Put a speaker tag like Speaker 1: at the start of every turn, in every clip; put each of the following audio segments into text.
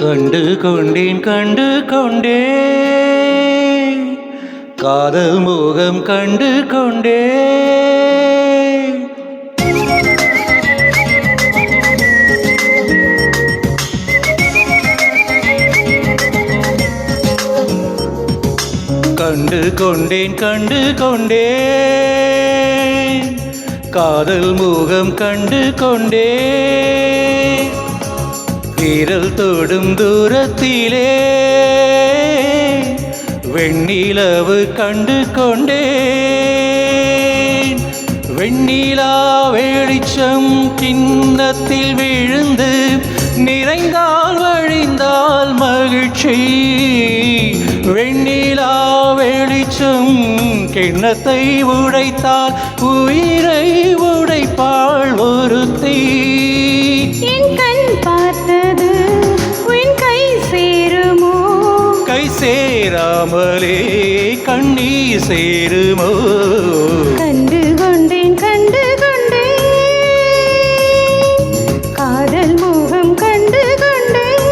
Speaker 1: கண்டு கொண்டேன் கண்டு கொண்டேன் காதல் மோகம் கண்டு கொண்டேன். கண்டு கொண்டேன் கண்டு கொண்டேன் காதல் மோகம் கண்டு கொண்டேன். விரல் தொடும் தூரத்திலே வெண்ணிலவு கண்டு கொண்டேன். வெண்ணிலா வெளிச்சம் கிண்ணத்தில் விழுந்து நிறைந்தால் வழிந்தால் மகிழ்ச்சி. வெண்ணிலா வெளிச்சம் கிண்ணத்தை உடைத்தால் உயிரை உடைப்பாள் ஒருத்தி.
Speaker 2: என் கண் பார்த்தது உன் கை சேருமோ?
Speaker 1: கை சேராமலே கண்ணீர் சேருமோ?
Speaker 2: கண்டு கொண்டேன் கண்டு கொண்டேன் காதல் மோகம் கண்டு கொண்டேன்.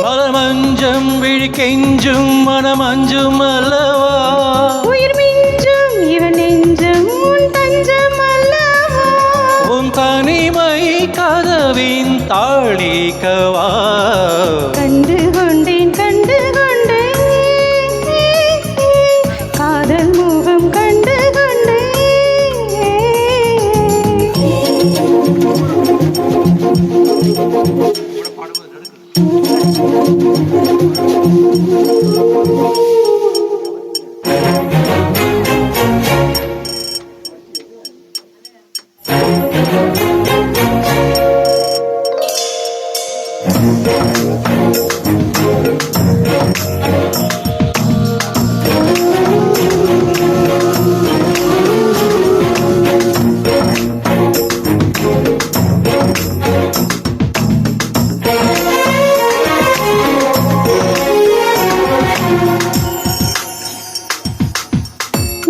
Speaker 1: மலமஞ்சம் விழி கெஞ்சும் மனமஞ்சும் அல்லவா?
Speaker 2: உயிர் மிஞ்சும் இவன் நெஞ்சம் உன் தஞ்சம் அல்லவா?
Speaker 1: உன் தனிமை கதவின் தாழிக்கவா?
Speaker 2: கண்டு கொண்டேன் கண்டு கொண்டேன் காதல் மோகம் கண்டு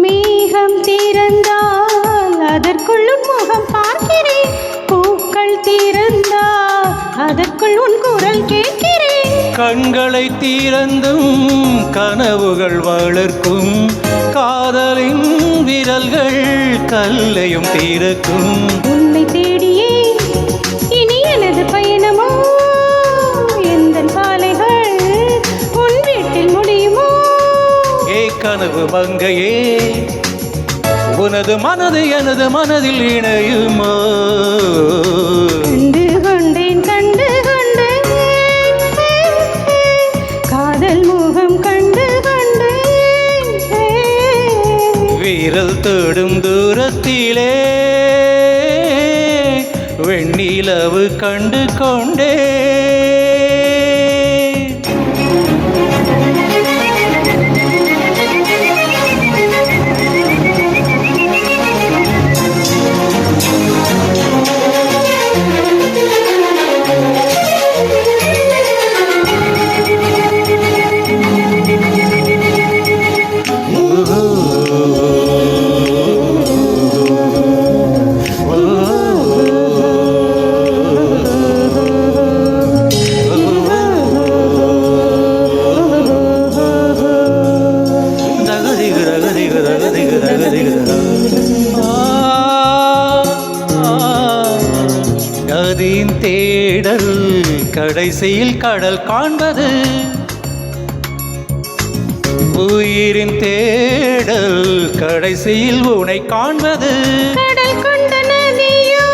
Speaker 2: மேகம் திறந்தால் அதற்குள் உன் முகம் பார்க்கிறேன். பூக்கள் திறந்தால் அதற்குள் உன் குரல் கேட்கிறேன்.
Speaker 1: கண்களை திறந்தும் கனவுகள் வளர்க்கும் காதலின் விரல்கள் கல்லையும் திறக்கும்.
Speaker 2: உன்னை தேடியே இனி எனது பயணமோ? எந்த சாலைகள் உன் வீட்டில் முடியுமோ?
Speaker 1: ஏ கனவு மங்கையே உனது மனது எனது மனதில் இணையுமோ?
Speaker 2: கண்டு கொண்டேன் கண்டு கொண்டேன் காதல் மோகம் கண்டு கொண்டேன்.
Speaker 1: விரல் தொடும் தூரத்திலே வெண்ணிலவு கண்டு கொண்டேன். கதியின் தேடல் கடைசியில் கடல் காண்பது. உயிரின் தேடல் கடைசியில் உனை காண்பது.
Speaker 2: கடல் கொண்ட நதியோ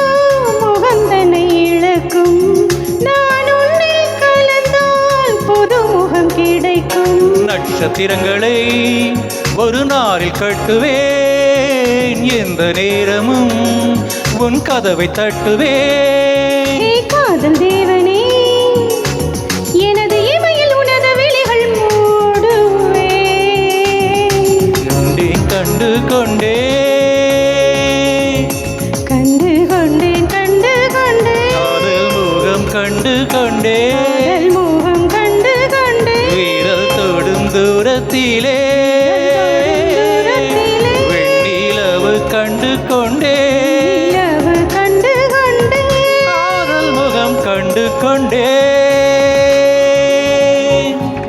Speaker 2: முகந்தனை இழக்கும். நான் உன்னில் கலந்தால் புது முகம் கிடைக்கும்.
Speaker 1: நட்சத்திரங்களை ஒரு நாளில் கட்டுவேன். எந்த நேரமும் உன் கதவை தட்டுவேன்.
Speaker 2: காதல் தேவனே எனது இமையில் உனது விழிகள் மூடுவேன்.
Speaker 1: கண்டு கொண்டே
Speaker 2: கண்டு கொண்டேன் கண்டு கொண்டேன்
Speaker 1: காதல் மோகம் கண்டு கொண்டே.
Speaker 2: காதல் மோகம் கண்டு கொண்டேன்.
Speaker 1: விரல் தொடும் தூரத்திலே கண்டு கொண்டே
Speaker 2: நிலவு கண்டு கொண்டேன்
Speaker 1: காதல் முகம் கண்டு கொண்டே